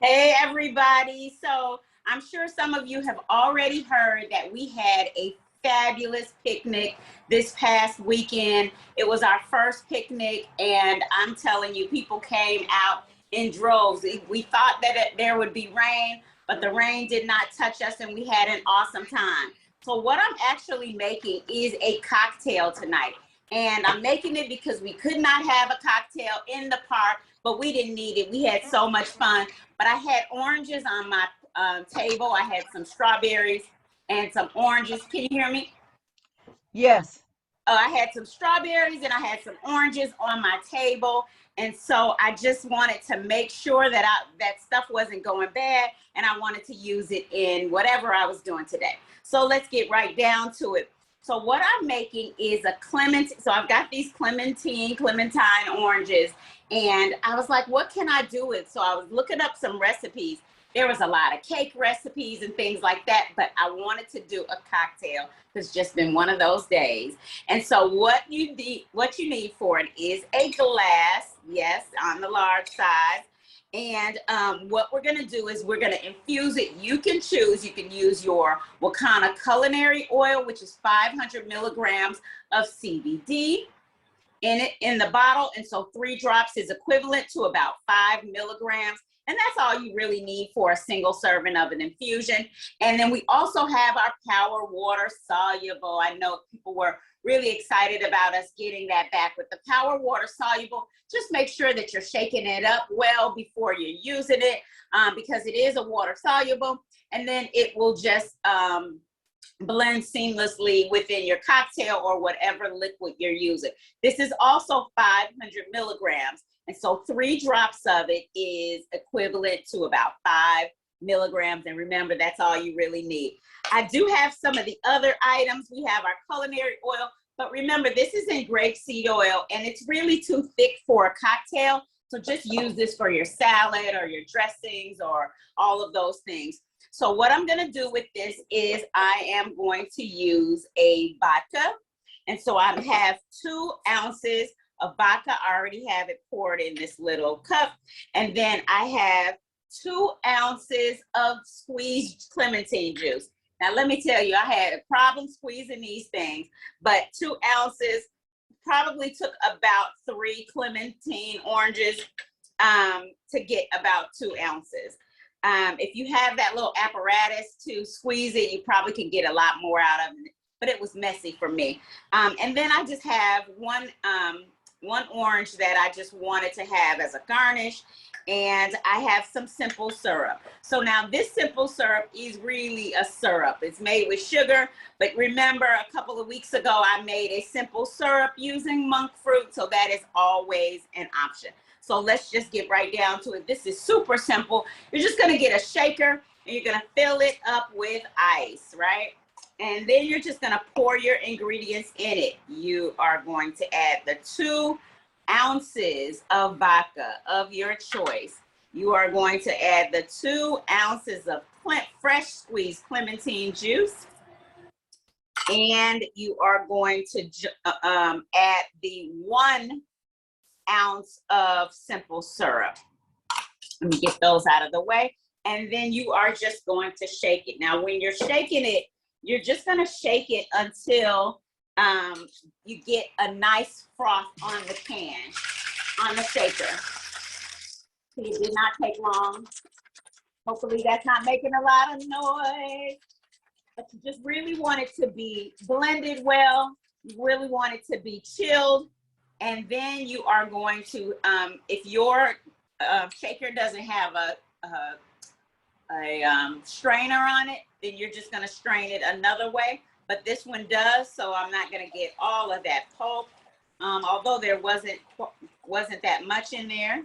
Hey, everybody. So I'm sure some of you have already heard that we had a fabulous picnic this past weekend. It was our first picnic, and I'm telling you, people came out in droves. We thought that there would be rain, but the rain did not touch us, and we had an awesome time. So, what I'm actually making is a cocktail tonight. And I'm making it because we could not have a cocktail in the park, but we didn't need it. We had so much fun. But I had oranges on my table. I had some strawberries and some oranges. Can you hear me? Yes. I had some strawberries and I had some oranges on my table. And so I just wanted to make sure that that stuff wasn't going bad, and I wanted to use it in whatever I was doing today. So let's get right down to it. So what I'm making is a clementine. So I've got these clementine oranges, and I was like, what can I do with? So I was looking up some recipes. There was a lot of cake recipes and things like that, but I wanted to do a cocktail. It's just been one of those days. And so what you need for it is a glass, yes, on the large size. And what we're gonna do is we're gonna infuse it. You can choose, you can use your Wakana culinary oil, which is 500 milligrams of CBD in the bottle. And so 3 drops is equivalent to about 5 milligrams. And that's all you really need for a single serving of an infusion. And then we also have our power water soluble. I know people were really excited about us getting that back with the power water soluble. Just make sure that you're shaking it up well before you're using it, because it is a water soluble. And then it will just blend seamlessly within your cocktail or whatever liquid you're using. This is also 500 milligrams. And so 3 drops of it is equivalent to about 5 milligrams. And remember, that's all you really need. I do have some of the other items. We have our culinary oil, but remember, this is in grapeseed oil and it's really too thick for a cocktail. So just use this for your salad or your dressings or all of those things. So what I'm gonna do with this is I am going to use a vodka. And so I have 2 ounces of vodka. I already have it poured in this little cup. And then I have 2 ounces of squeezed clementine juice. Now, let me tell you, I had a problem squeezing these things, but 2 ounces probably took about 3 clementine oranges to get about 2 ounces. If you have that little apparatus to squeeze it, you probably can get a lot more out of it, but it was messy for me. And then I just have one orange that I just wanted to have as a garnish, and I have some simple syrup. So now this simple syrup is really a syrup. It's made with sugar, but remember a couple of weeks ago I made a simple syrup using monk fruit, so that is always an option. So let's just get right down to it. This is super simple. You're just gonna get a shaker and you're gonna fill it up with ice, right? And then you're just gonna pour your ingredients in it. You are going to add the 2 ounces of vodka of your choice. You are going to add the 2 ounces of fresh squeezed clementine juice. And you are going to add the 1 ounce of simple syrup. Let me get those out of the way. And then you are just going to shake it. Now, when you're shaking it, you're just gonna shake it until you get a nice froth on the pan, on the shaker. See, it did not take long. Hopefully that's not making a lot of noise. But you just really want it to be blended well. You really want it to be chilled. And then you are going to, if your shaker doesn't have a strainer on it, then you're just gonna strain it another way. But this one does, so I'm not gonna get all of that pulp, although there wasn't that much in there.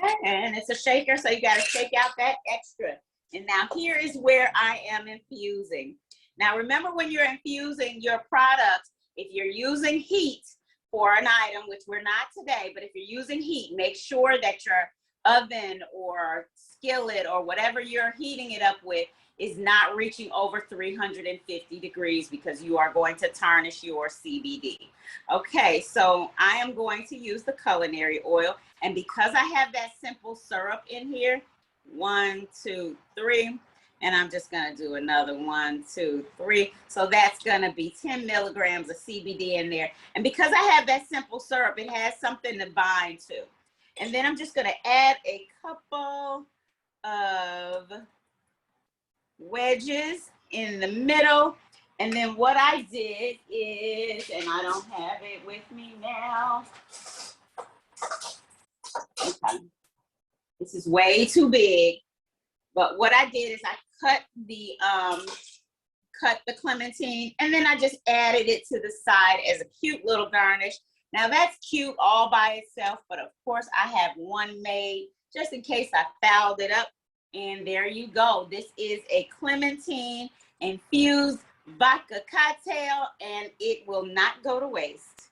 Okay, and it's a shaker, so you gotta shake out that extra. And now here is where I am infusing. Now remember, when you're infusing your products, if you're using heat for an item, which we're not today, but if you're using heat, make sure that your oven or skillet or whatever you're heating it up with is not reaching over 350 degrees because you are going to tarnish your CBD. Okay, so I am going to use the culinary oil. And because I have that simple syrup in here, 1, 2, 3, and I'm just gonna do another 1, 2, 3. So that's gonna be 10 milligrams of CBD in there. And because I have that simple syrup, it has something to bind to. And then I'm just gonna add a couple of wedges in the middle. And then what I did is, and I don't have it with me now. Okay. This is way too big. But what I did is I cut the clementine, and then I just added it to the side as a cute little garnish. Now that's cute all by itself, but of course I have one made just in case I fouled it up. And there you go. This is a clementine infused vodka cocktail, and it will not go to waste.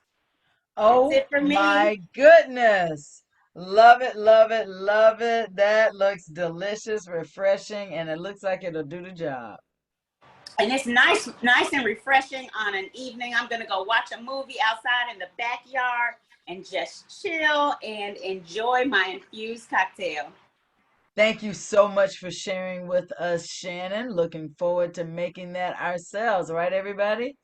Oh That's it for me. my goodness. Love it, love it, love it. That looks delicious, refreshing, and it looks like it'll do the job. And it's nice and refreshing on an evening. I'm gonna go watch a movie outside in the backyard and just chill and enjoy my infused cocktail. Thank you so much for sharing with us, Shannon. Looking forward to making that ourselves, right, everybody?